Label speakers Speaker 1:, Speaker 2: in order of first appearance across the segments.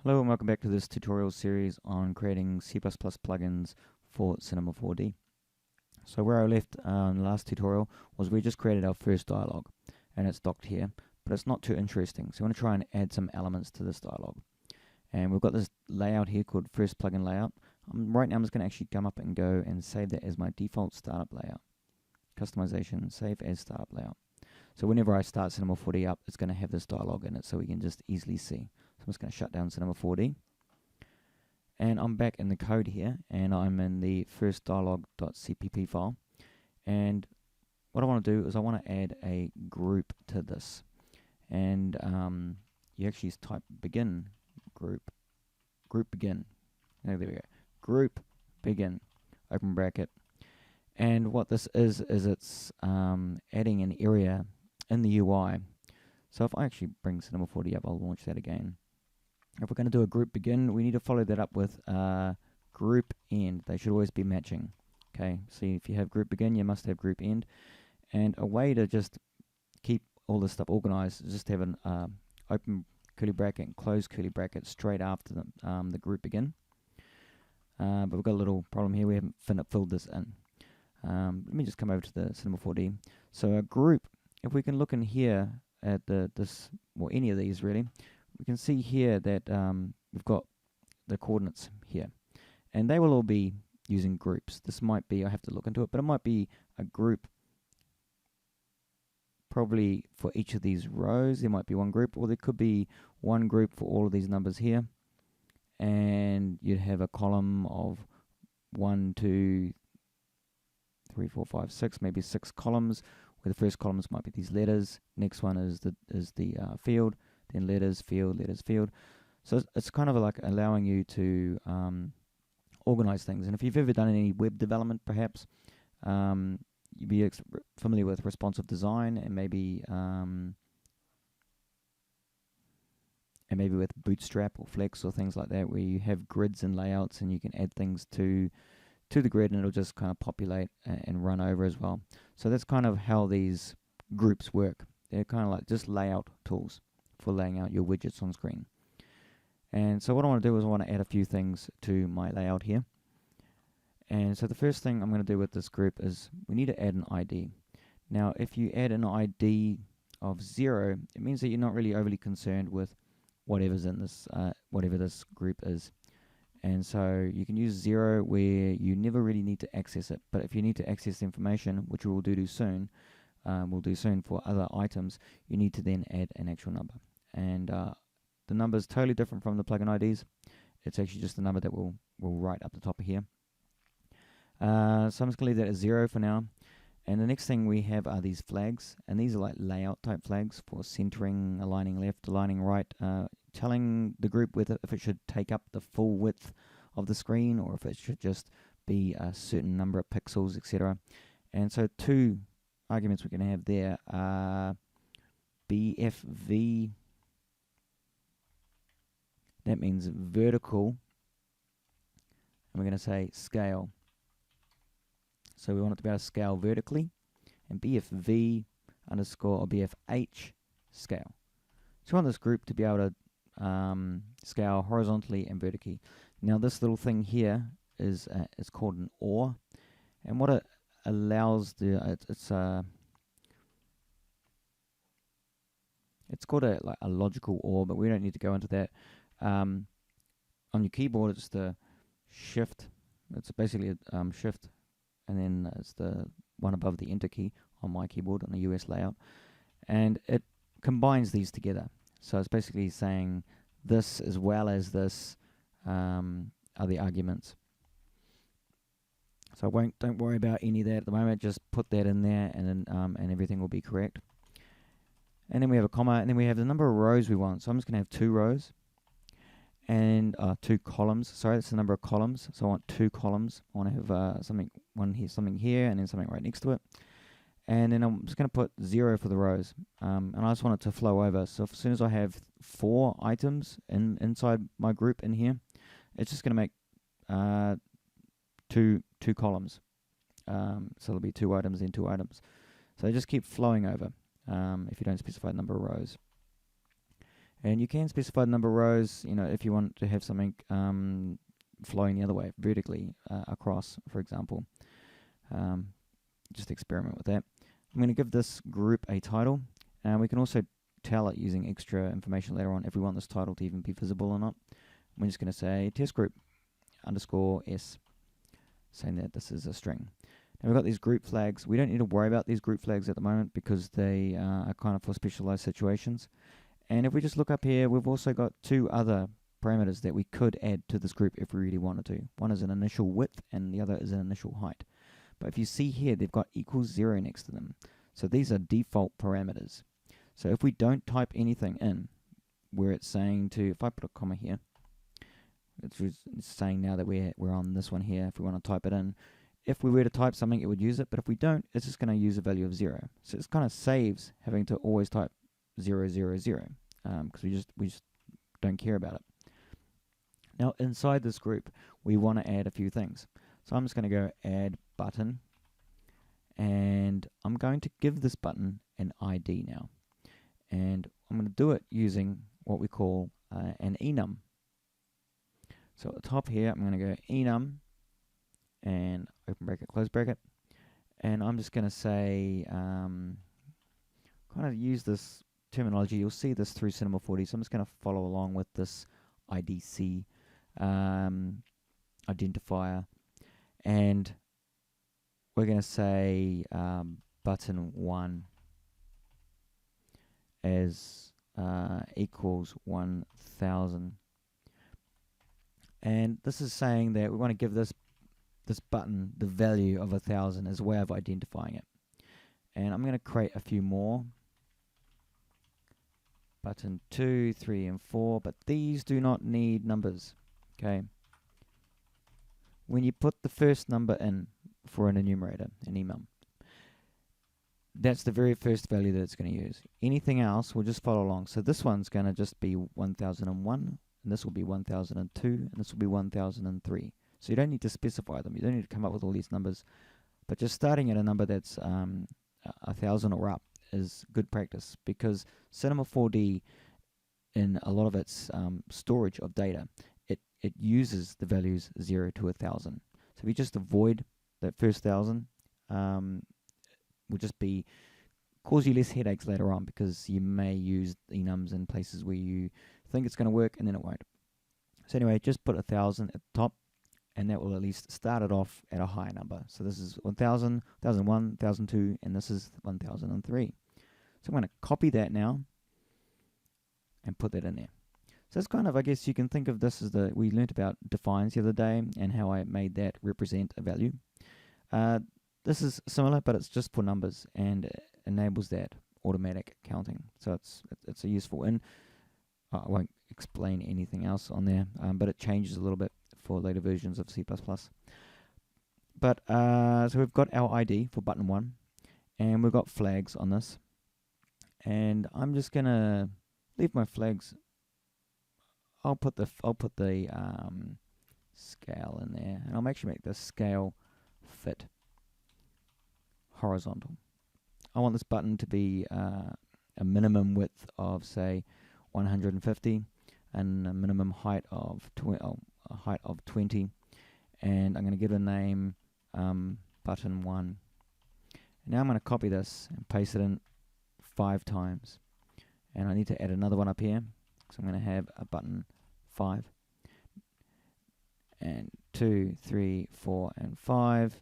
Speaker 1: Hello and welcome back to this tutorial series on creating C++ plugins for Cinema 4D. So where I left in the last tutorial was we just created our first dialog, and it's docked here, but it's not too interesting. So we want to try and add some elements to this dialog. And we've got this layout here called first plugin layout. Right now I'm just going to actually come up and go and save that as my default startup layout. Customization, save as startup layout. So whenever I start Cinema 4D up, it's going to have this dialog in it so we can just easily see. So I'm just going to shut down Cinema 4D. And I'm back in the code here, and I'm in the first dialog.cpp file. And what I want to do is I want to add a group to this. And you actually type begin group begin. Oh, there we go. Group begin, open bracket. And what this is it's adding an area in the UI. So if I actually bring Cinema 4D up, I'll launch that again. If we're going to do a group begin, we need to follow that up with group end. They should always be matching. Okay, see, if you have group begin, you must have group end. And a way to just keep all this stuff organized is just have an open curly bracket and close curly bracket straight after the group begin. But we've got a little problem here. We haven't filled this in. Let me just come over to the Cinema 4D. So a group, if we can look in here at any of these really, we can see here that we've got the coordinates here, and they will all be using groups. This might be, I have to look into it, but it might be a group probably for each of these rows. There might be one group, or there could be one group for all of these numbers here, and you'd have a column of 1, 2, 3, 4, 5, 6, maybe 6 columns, where the first columns might be these letters. Next one is the field, then letters, field, letters, field. So it's kind of like allowing you to organize things. And if you've ever done any web development, perhaps you'd be familiar with responsive design, and maybe with Bootstrap or Flex or things like that, where you have grids and layouts, and you can add things to the grid, and it'll just kind of populate and run over as well. So that's kind of how these groups work. They're kind of like just layout tools for laying out your widgets on screen. And so what I want to do is I want to add a few things to my layout here. And so the first thing I'm going to do with this group is we need to add an ID. Now if you add an ID of 0, it means that you're not really overly concerned with whatever's in this, whatever this group is. And so you can use 0 where you never really need to access it. But if you need to access the information, which we'll do soon, for other items, you need to then add an actual number. And the number is totally different from the plugin IDs. It's actually just the number that we'll write up the top of here. So I'm just going to leave that at 0 for now. And the next thing we have are these flags. And these are like layout type flags for centering, aligning left, aligning right, telling the group whether if it should take up the full width of the screen or if it should just be a certain number of pixels, etc. And so two arguments we can have there are BFV, that means vertical, and we're going to say scale. So we want it to be able to scale vertically, and BFV underscore or BFH scale. So we want this group to be able to scale horizontally and vertically. Now this little thing here is called an OR, and what it allows it's called a logical OR, but we don't need to go into that. On your keyboard, it's the shift. It's basically a shift, and then it's the one above the enter key on my keyboard on the US layout, and it combines these together. So it's basically saying this as well as this are the arguments. So don't worry about any of that at the moment. Just put that in there, and then and everything will be correct. And then we have a comma, and then we have the number of rows we want. So I'm just going to have 2 rows and 2 columns. Sorry, that's the number of columns. So I want 2 columns. I want to have something here, and then something right next to it. And then I'm just going to put 0 for the rows, and I just want it to flow over. So as soon as I have 4 items inside my group in here, it's just going to make two columns. So there'll be 2 items, then 2 items. So they just keep flowing over if you don't specify the number of rows. And you can specify the number of rows, if you want to have something flowing the other way, vertically across, for example. Just experiment with that. I'm going to give this group a title, and we can also tell it using extra information later on if we want this title to even be visible or not. We're just going to say test group underscore s, saying that this is a string. Now we've got these group flags. We don't need to worry about these group flags at the moment because they are kind of for specialized situations. And if we just look up here, we've also got two other parameters that we could add to this group if we really wanted to. One is an initial width and the other is an initial height. But if you see here, they've got equals 0 next to them. So these are default parameters. So if we don't type anything in, where it's saying to, if I put a comma here, it's saying now that we're on this one here, if we want to type it in. If we were to type something, it would use it, but if we don't, it's just going to use a value of 0. So it kind of saves having to always type 0, 0, 0, because we just don't care about it. Now inside this group, we want to add a few things. So I'm just going to go add button, and I'm going to give this button an ID now. And I'm going to do it using what we call an enum. So at the top here, I'm going to go enum, and open bracket, close bracket. And I'm just going to say, kind of use this terminology. You'll see this through Cinema 4D, so I'm just going to follow along with this IDC identifier. And we're going to say button 1 as equals 1000. And this is saying that we want to give this button the value of 1000 as a way of identifying it. And I'm going to create a few more. Button 2, 3, and 4, but these do not need numbers. Okay. When you put the first number in for an enumerator, an enum, that's the very first value that it's going to use. Anything else will just follow along. So this one's going to just be 1001, and this will be 1002, and this will be 1003. So you don't need to specify them. You don't need to come up with all these numbers. But just starting at a number that's 1000 or up is good practice, because Cinema 4D, in a lot of its storage of data, it uses the values 0 to 1000. So if you just avoid that first 1000, will just cause you less headaches later on, because you may use enums in places where you think it's going to work and then it won't. So anyway, just put 1000 at the top, and that will at least start it off at a high number. So this is 1000, 1001, 1002, and this is 1003. So I'm going to copy that now and put that in there. So it's kind of, I guess you can think of this as we learnt about defines the other day and how I made that represent a value. This is similar, but it's just for numbers, and it enables that automatic counting. So it's a useful in. I won't explain anything else on there, but it changes a little bit for later versions of C++. But so we've got our ID for button 1, and we've got flags on this. And I'm just gonna leave my flags. I'll put the scale in there, and I'll actually make the scale fit horizontal. I want this button to be a minimum width of, say, 150, and a minimum height of 20. And I'm going to give it a name button 1. And now I'm going to copy this and paste it in 5 times. And I need to add another one up here, so I'm going to have a button 5, and 2, 3, 4, and 5.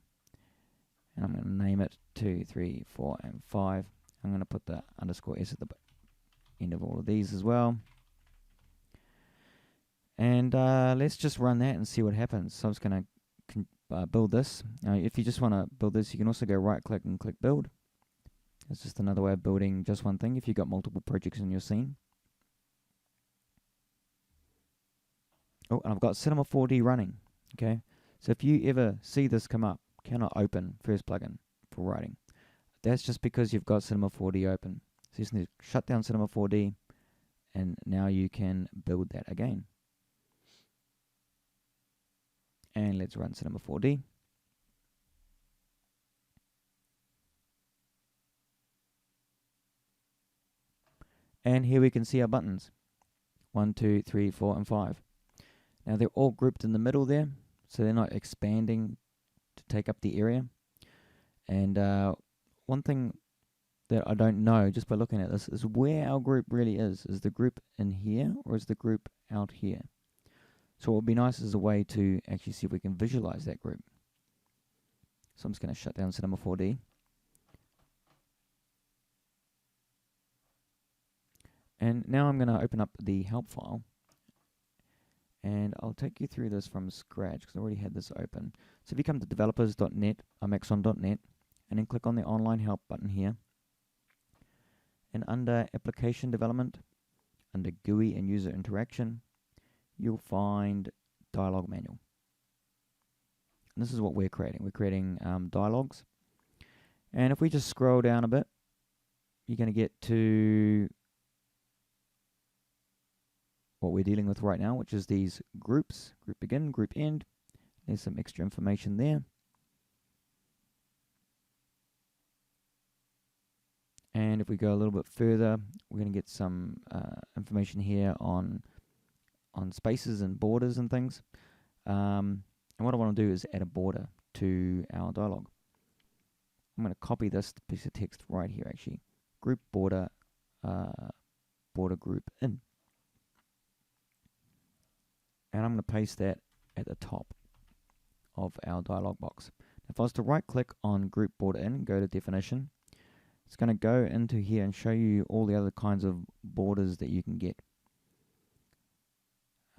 Speaker 1: And I'm going to name it 2, 3, 4, and 5. I'm going to put the underscore s at the end of all of these as well. And let's just run that and see what happens. So I'm just going to build this. Now, if you just want to build this, you can also go right click and click build. It's just another way of building just one thing if you've got multiple projects in your scene. Oh, and I've got Cinema 4D running. Okay, so if you ever see this come up, cannot open first plugin for writing, that's just because you've got Cinema 4D open. So you just need to shut down Cinema 4D, and now you can build that again. And let's run Cinema 4D. And here we can see our buttons. 1, 2, 3, 4, and 5. Now they're all grouped in the middle there, so they're not expanding to take up the area. And one thing that I don't know just by looking at this is where our group really is. Is the group in here or is the group out here? So what would be nice is a way to actually see if we can visualize that group. So I'm just going to shut down Cinema 4D. And now I'm going to open up the help file. And I'll take you through this from scratch because I already had this open. So if you come to developers.net, Maxon.net, and then click on the online help button here. And under application development, under GUI and user interaction, you'll find dialog manual. And this is what we're creating. We're creating dialogues. And if we just scroll down a bit, you're going to get to what we're dealing with right now, which is these groups, group begin, group end. There's some extra information there. And if we go a little bit further, we're going to get some information here on spaces and borders and things. And what I want to do is add a border to our dialog. I'm going to copy this piece of text right here actually. Group border, border group in. And I'm going to paste that at the top of our dialog box. If I was to right click on group border in, go to definition, it's going to go into here and show you all the other kinds of borders that you can get.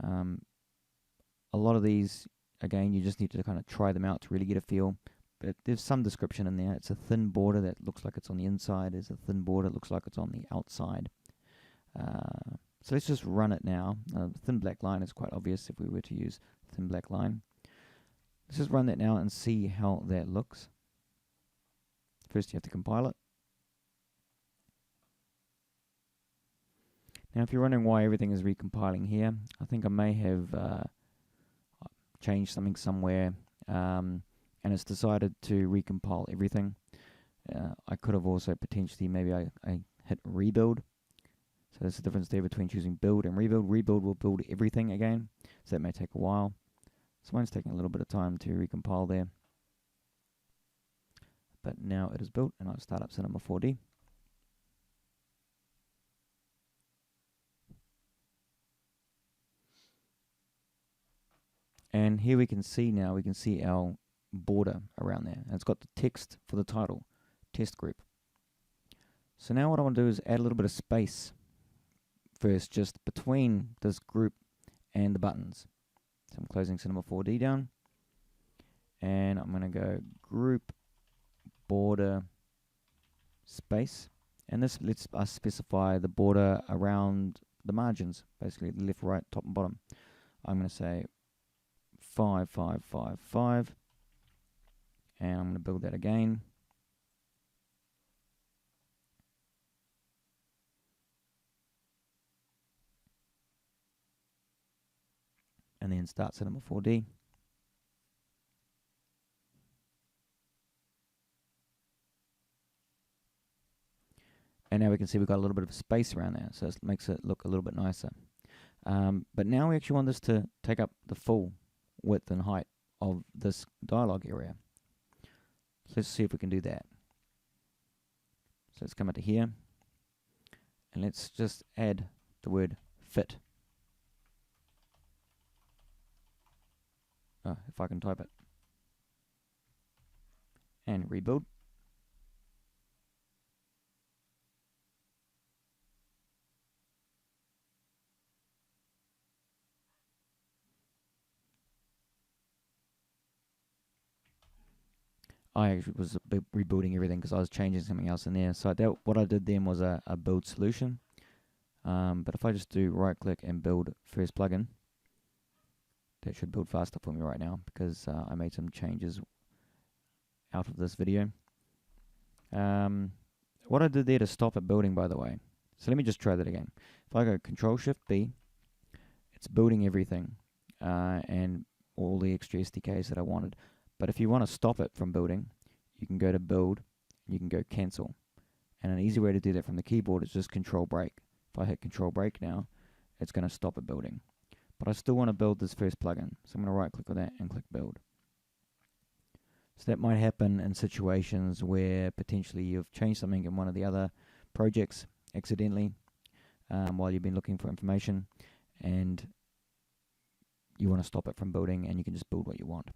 Speaker 1: A lot of these, again, you just need to kind of try them out to really get a feel. But there's some description in there. It's a thin border that looks like it's on the inside. There's a thin border that looks like it's on the outside. So let's just run it now. Thin black line is quite obvious if we were to use thin black line. Let's just run that now and see how that looks. First you have to compile it. Now if you're wondering why everything is recompiling here, I think I may have changed something somewhere and it's decided to recompile everything. I could have also potentially, maybe I hit rebuild. So there's a difference there between choosing build and rebuild. Rebuild will build everything again, so that may take a while. So mine's taking a little bit of time to recompile there. But now it is built, and I'll start up Cinema 4D. And here we can see now, we can see our border around there. And it's got the text for the title, test group. So now what I want to do is add a little bit of space first, just between this group and the buttons. So I'm closing Cinema 4D down, and I'm going to go group border space, and this lets us specify the border around the margins, basically the left, right, top and bottom. I'm going to say 5, 5, 5, 5, and I'm going to build that again. And then start Cinema 4D. And now we can see we've got a little bit of space around there, so it makes it look a little bit nicer. But now we actually want this to take up the full width and height of this dialog area. So let's see if we can do that. So let's come into here, and let's just add the word fit. If I can type it. And rebuild. I actually was rebuilding everything because I was changing something else in there. So what I did then was a build solution. But if I just do right click and build first plugin, that should build faster for me right now because I made some changes out of this video. What I did there to stop it building, by the way. So let me just try that again. If I go Control Shift B, it's building everything and all the extra SDKs that I wanted. But if you want to stop it from building, you can go to Build, and you can go Cancel. And an easy way to do that from the keyboard is just Control Break. If I hit Control Break now, it's going to stop it building. But I still want to build this first plugin, so I'm going to right click on that and click build. So that might happen in situations where potentially you've changed something in one of the other projects accidentally while you've been looking for information, and you want to stop it from building, and you can just build what you want.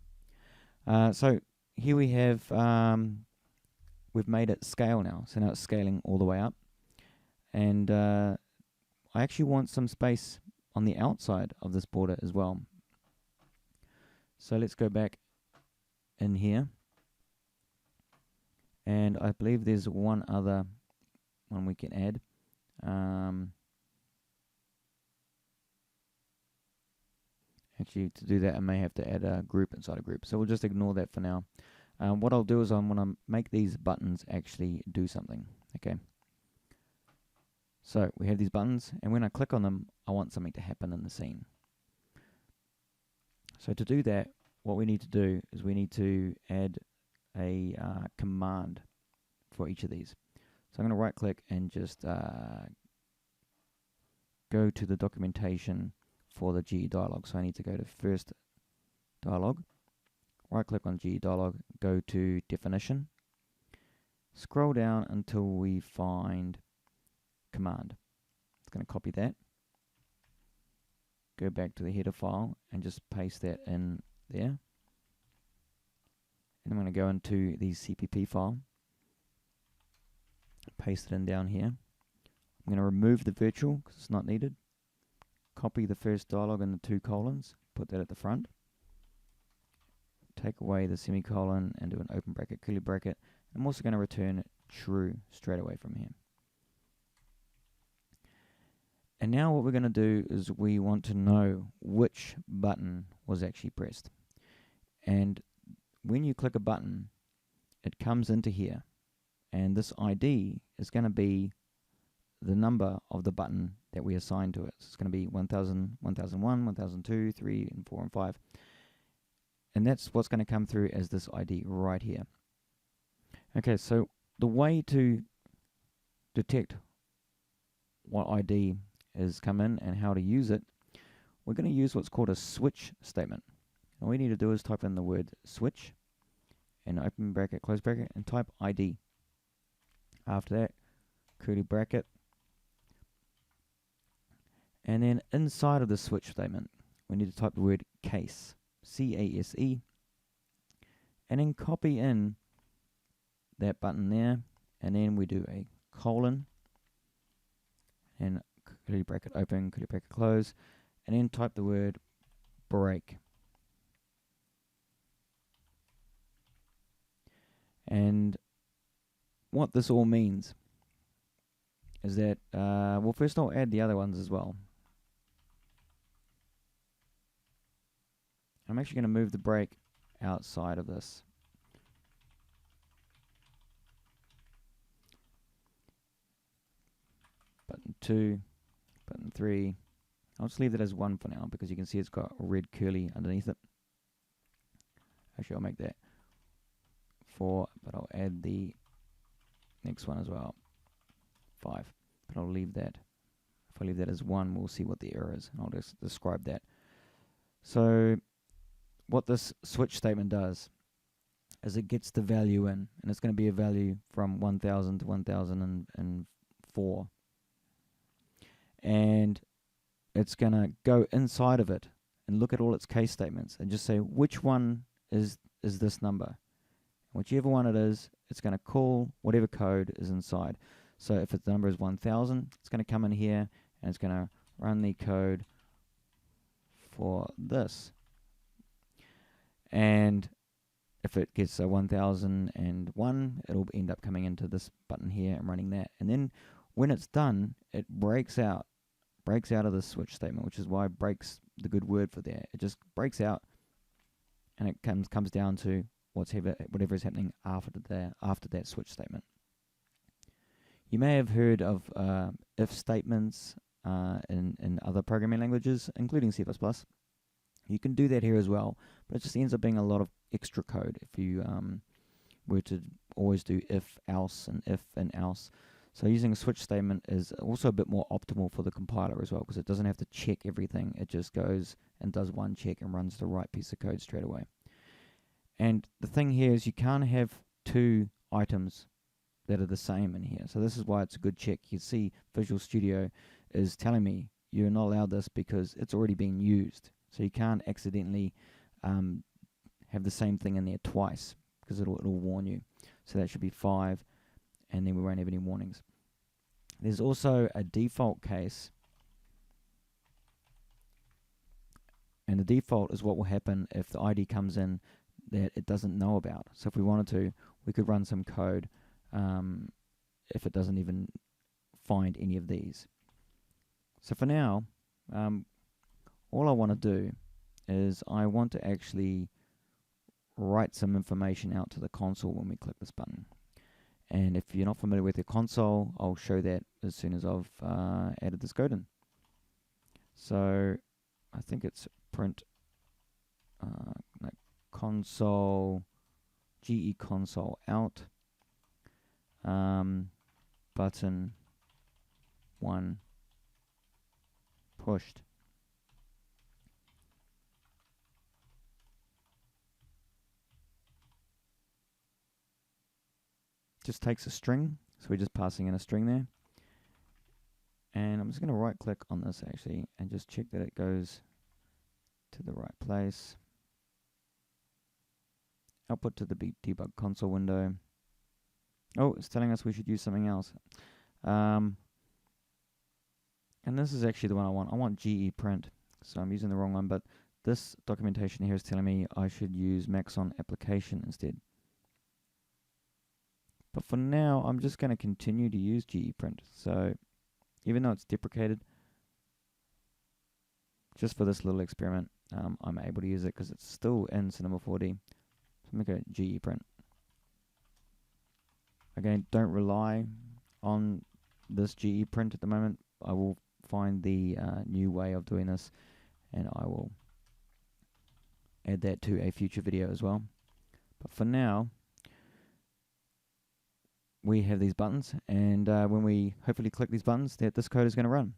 Speaker 1: So here we have, we've made it scale now, so now it's scaling all the way up. And I actually want some space on the outside of this border as well. So let's go back in here. And I believe there's one other one we can add. Actually, to do that, I may have to add a group inside a group. So we'll just ignore that for now. What I'll do is I'm going to make these buttons actually do something. Okay. So we have these buttons, and when I click on them, I want something to happen in the scene. So to do that, what we need to do is we need to add a command for each of these. So I'm going to right click and just go to the documentation for the GE Dialog. So I need to go to first dialog, right click on GE Dialog, go to definition, scroll down until we find command. It's going to copy that, go back to the header file and just paste that in there. And I'm going to go into the CPP file, paste it in down here. I'm going to remove the virtual because it's not needed. Copy the first dialog in the 2 colons, put that at the front. Take away the semicolon and do an open bracket, curly bracket. I'm also going to return true straight away from here. And now what we're going to do is we want to know which button was actually pressed. And when you click a button, it comes into here. And this ID is going to be the number of the button that we assign to it. So it's going to be 1000, 1001, 1002, 3, and 4, and 5. And that's what's going to come through as this ID right here. Okay, so the way to detect what ID is come in and how to use it, we're going to use what's called a switch statement. And all we need to do is type in the word switch and open bracket, close bracket, and type ID. After that, curly bracket. And then inside of the switch statement, we need to type the word case, C-A-S-E, and then copy in that button there, and then we do a colon, and curly bracket open, curly bracket close, and then type the word break. And what this all means is that, well, first I'll add the other ones as well. I'm actually going to move the break outside of this. Button 2, button 3. I'll just leave that as 1 for now because you can see it's got a red curly underneath it. Actually, I'll make that 4, but I'll add the next one as well, 5. But I'll leave that. If I leave that as 1, we'll see what the error is, and I'll just describe that. So what this switch statement does is it gets the value in, and it's going to be a value from 1000 to 1004. And it's going to go inside of it and look at all its case statements and just say which one is this number. Whichever one it is, it's going to call whatever code is inside. So if the number is 1000, it's going to come in here and it's going to run the code for this. And if it gets a 1001, it'll end up coming into this button here and running that. And then when it's done, it breaks out of the switch statement, which is why breaks the good word for that. It just breaks out, and it comes down to whatever is happening after that switch statement. You may have heard of if statements in other programming languages, including C++. You can do that here as well, but it just ends up being a lot of extra code if you were to always do if, else, and else. So using a switch statement is also a bit more optimal for the compiler as well, because it doesn't have to check everything. It just goes and does one check and runs the right piece of code straight away. And the thing here is you can't have two items that are the same in here. So this is why it's a good check. You see Visual Studio is telling me you're not allowed this because it's already been used. So you can't accidentally have the same thing in there twice, because it'll warn you. So that should be 5, and then we won't have any warnings. There's also a default case, and the default is what will happen if the ID comes in that it doesn't know about. So if we wanted to, we could run some code if it doesn't even find any of these. So for now, all I want to do is I want to actually write some information out to the console when we click this button. And if you're not familiar with the console, I'll show that as soon as I've added this code in. So I think it's print console, GE console out, button 1 pushed. Just takes a string, so we're just passing in a string there. And I'm just going to right click on this actually and just check that it goes to the right place. Output to the debug console window. Oh, it's telling us we should use something else. And this is actually the one I want. I want GE print, so I'm using the wrong one, but this documentation here is telling me I should use Maxon application instead. But for now, I'm just going to continue to use GE print. So even though it's deprecated, just for this little experiment, I'm able to use it because it's still in Cinema 4D. So make a GE print. Again, don't rely on this GE print at the moment. I will find the new way of doing this, and I will add that to a future video as well. But for now, we have these buttons, and when we hopefully click these buttons, this code is going to run.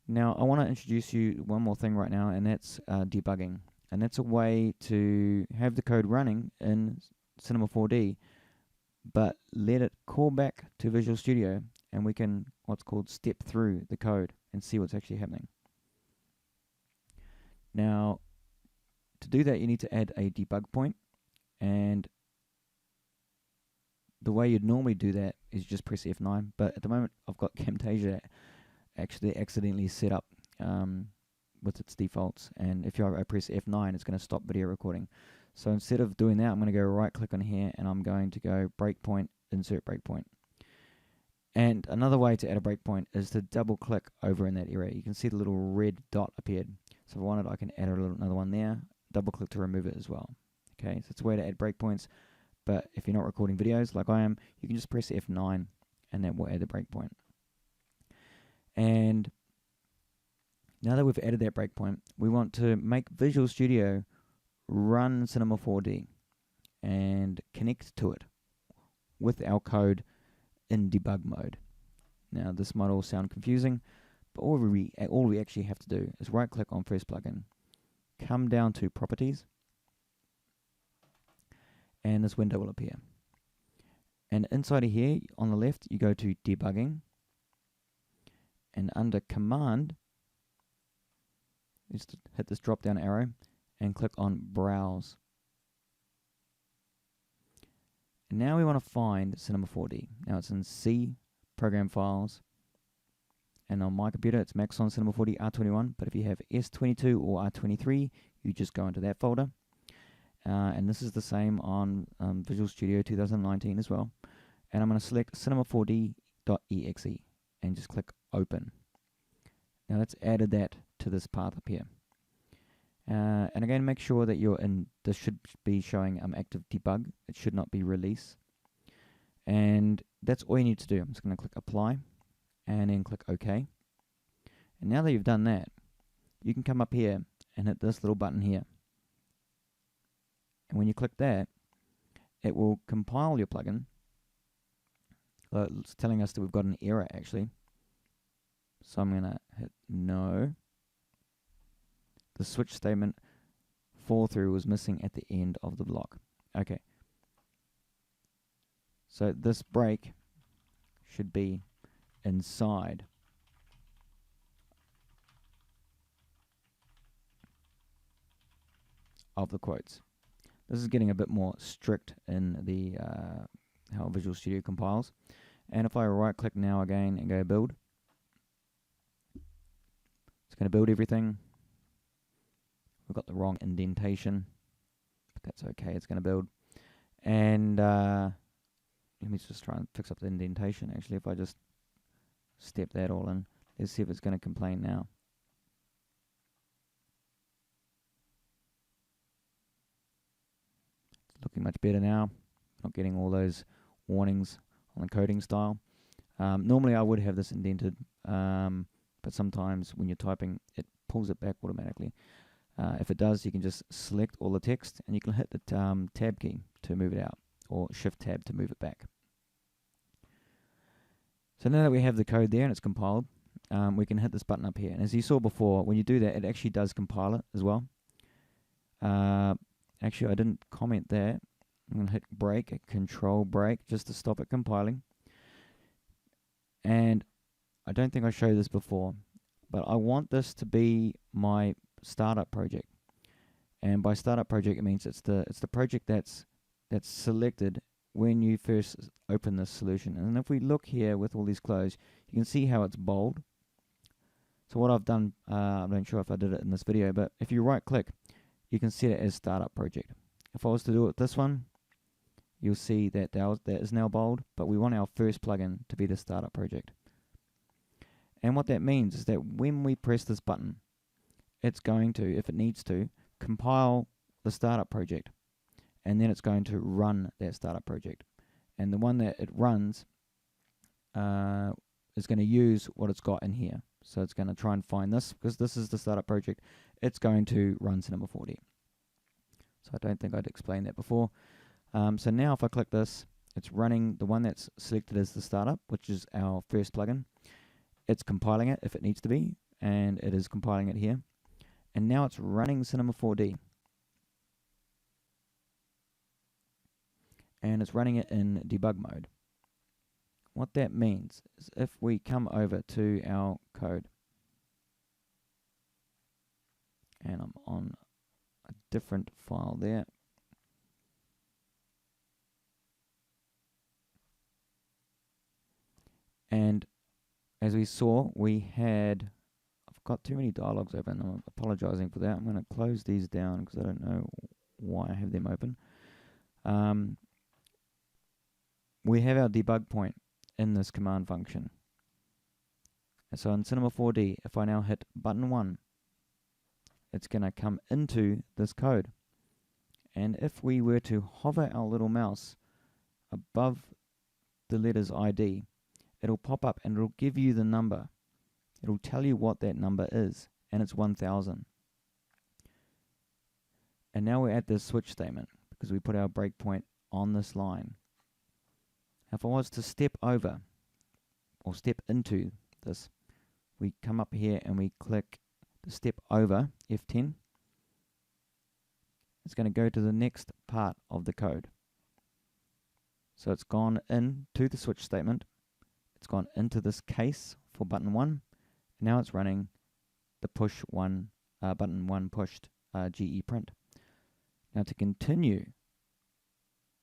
Speaker 1: Now, I want to introduce you one more thing right now, and that's debugging. And that's a way to have the code running in Cinema 4D, but let it call back to Visual Studio, and we can what's called step through the code and see what's actually happening. Now, to do that, you need to add a debug point, and the way you'd normally do that is just press F9, but at the moment I've got Camtasia actually accidentally set up with its defaults, and if I press F9 it's going to stop video recording. So instead of doing that, I'm going to go right click on here and I'm going to go breakpoint, insert breakpoint. And another way to add a breakpoint is to double click over in that area. You can see the little red dot appeared. So if I wanted, I can add another one there, double click to remove it as well. Okay, so it's a way to add breakpoints. But if you're not recording videos like I am, you can just press F9 and that will add the breakpoint. And now that we've added that breakpoint, we want to make Visual Studio run Cinema 4D and connect to it with our code in debug mode. Now this might all sound confusing, but all we actually have to do is right click on first plugin, come down to properties, and this window will appear. And inside of here, on the left, you go to debugging, and under command, just hit this drop down arrow and click on browse. And now we want to find Cinema 4D. Now it's in C, program files, and on my computer it's Maxon Cinema 4D R21, but if you have S22 or R23, you just go into that folder. And this is the same on Visual Studio 2019 as well. And I'm going to select cinema4d.exe and just click open. Now that's added that to this path up here. And again, make sure that you're in, this should be showing active debug. It should not be release. And that's all you need to do. I'm just going to click apply and then click OK. And now that you've done that, you can come up here and hit this little button here. And when you click that, it will compile your plugin It's telling us that we've got an error actually. So I'm going to hit no. The switch statement fall through was missing at the end of the block. Okay. So this break should be inside of the quotes. This is getting a bit more strict in the how Visual Studio compiles. And if I right click now again and go build, it's going to build everything. We've got the wrong indentation, but that's okay, it's going to build. And let me just try and fix up the indentation actually. If I just step that all in, let's see if it's going to complain now. It's looking much better now. Not getting all those warnings on the coding style. Normally I would have this indented, but sometimes when you're typing it pulls it back automatically. If it does, you can just select all the text and you can hit the tab key to move it out, or shift tab to move it back. So now that we have the code there and it's compiled, we can hit this button up here. And as you saw before, when you do that, it actually does compile it as well. Actually, I didn't comment there. I'm going to hit break, control break, just to stop it compiling. And I don't think I showed this before, but I want this to be my startup project. And by startup project, it means it's the project that's selected when you first open this solution. And if we look here with all these closed, you can see how it's bold. So what I've done, I'm not sure if I did it in this video, but if you right click, you can set it as startup project. If I was to do it with this one, you'll see that that is now bold, but we want our first plugin to be the startup project. And what that means is that when we press this button, it's going to, if it needs to, compile the startup project, and then it's going to run that startup project. And the one that it runs is going to use what it's got in here. So it's going to try and find this, because this is the startup project. It's going to run Cinema 4D. So I don't think I'd explained that before. So now if I click this, it's running the one that's selected as the startup, which is our first plugin. It's compiling it if it needs to be, and it is compiling it here. And now it's running Cinema 4D. And it's running it in debug mode. What that means is if we come over to our code, and I'm on a different file there, and as we saw, we had, I've got too many dialogues open. I'm apologizing for that. I'm going to close these down because I don't know why I have them open. We have our debug point in this command function. And so in Cinema 4D, if I now hit button 1, it's going to come into this code. And if we were to hover our little mouse above the letters ID, it'll pop up and it'll give you the number. It'll tell you what that number is, and it's 1000. And now we're at this switch statement because we put our breakpoint on this line. If I was to step over or step into this, we come up here and we click the step over, F10. It's going to go to the next part of the code. So it's gone into the switch statement. It's gone into this case for button 1. Now it's running the push 1, button 1 pushed GE print. Now to continue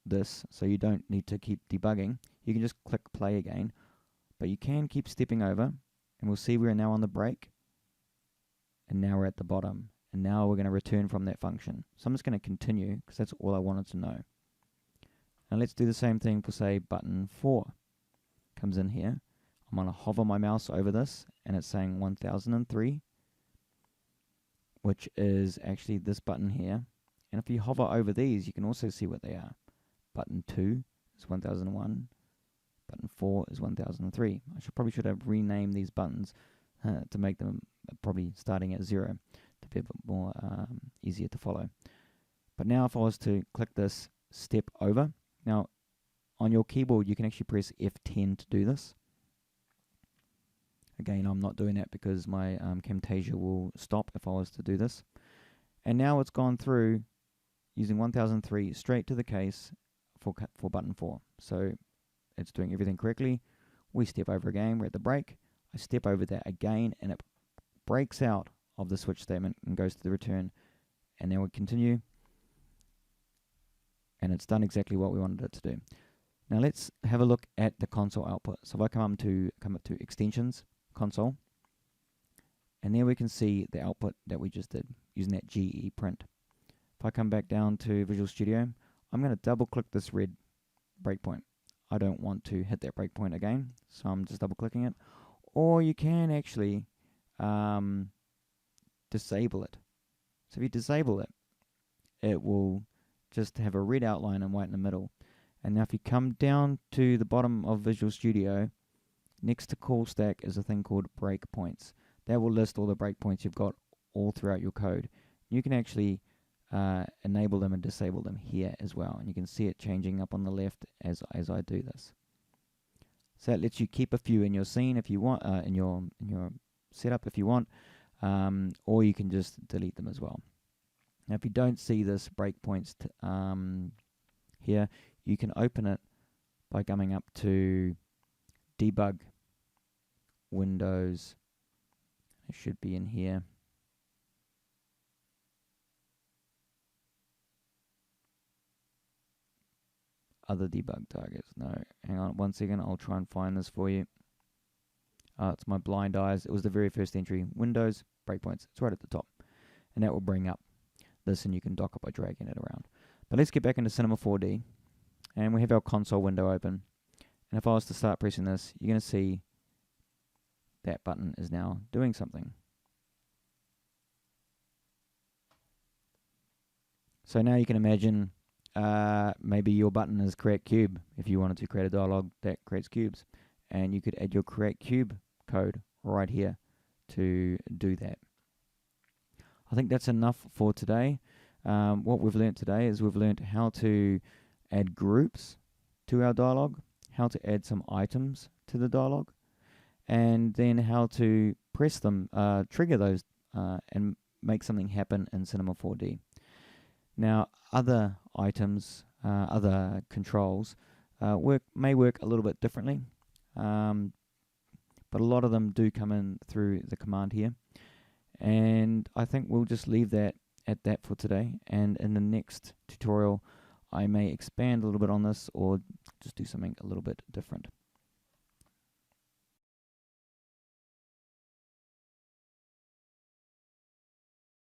Speaker 1: this, so you don't need to keep debugging, you can just click play again, but you can keep stepping over, and we'll see we're now on the break, and now we're at the bottom, and now we're going to return from that function. So I'm just going to continue because that's all I wanted to know. Now let's do the same thing for, say, button 4 comes in here. I'm going to hover my mouse over this, and it's saying 1003, which is actually this button here. And if you hover over these, you can also see what they are. Button 2 is 1001. Button 4 is 1003. I probably should have renamed these buttons to make them probably starting at 0 to be a bit more easier to follow. But now if I was to click this step over, now on your keyboard, you can actually press F10 to do this. Again, I'm not doing that because my Camtasia will stop if I was to do this. And now it's gone through using 1003 straight to the case for button 4. So it's doing everything correctly. We step over again, we're at the break. I step over that again, and it breaks out of the switch statement and goes to the return. And then we continue. And it's done exactly what we wanted it to do. Now let's have a look at the console output. So if I come up to extensions, console, and there we can see the output that we just did using that GE print. If I come back down to Visual Studio, I'm going to double click this red breakpoint. I don't want to hit that breakpoint again, so I'm just double clicking it. Or you can actually disable it. So if you disable it, it will just have a red outline and white in the middle. And now if you come down to the bottom of Visual Studio, next to call stack is a thing called breakpoints. That will list all the breakpoints you've got all throughout your code. You can actually enable them and disable them here as well, and you can see it changing up on the left as I do this. So that lets you keep a few in your scene if you want, in your setup if you want, or you can just delete them as well. Now, if you don't see this breakpoints here, you can open it by coming up to Debug, Windows. It should be in here. Other debug targets. No, hang on 1 second. I'll try and find this for you. It's my blind eyes. It was the very first entry. Windows, breakpoints. It's right at the top. And that will bring up this, and you can dock it by dragging it around. But let's get back into Cinema 4D. And we have our console window open. And if I was to start pressing this, you're going to see that button is now doing something. So now you can imagine maybe your button is create cube. If you wanted to create a dialog that creates cubes, and you could add your create cube code right here to do that. I think that's enough for today. What we've learnt today is we've learnt how to add groups to our dialog, how to add some items to the dialog, and then how to press them, trigger those, and make something happen in Cinema 4D. Now, other items, other controls may work a little bit differently, but a lot of them do come in through the command here. And I think we'll just leave that at that for today. And in the next tutorial, I may expand a little bit on this or just do something a little bit different.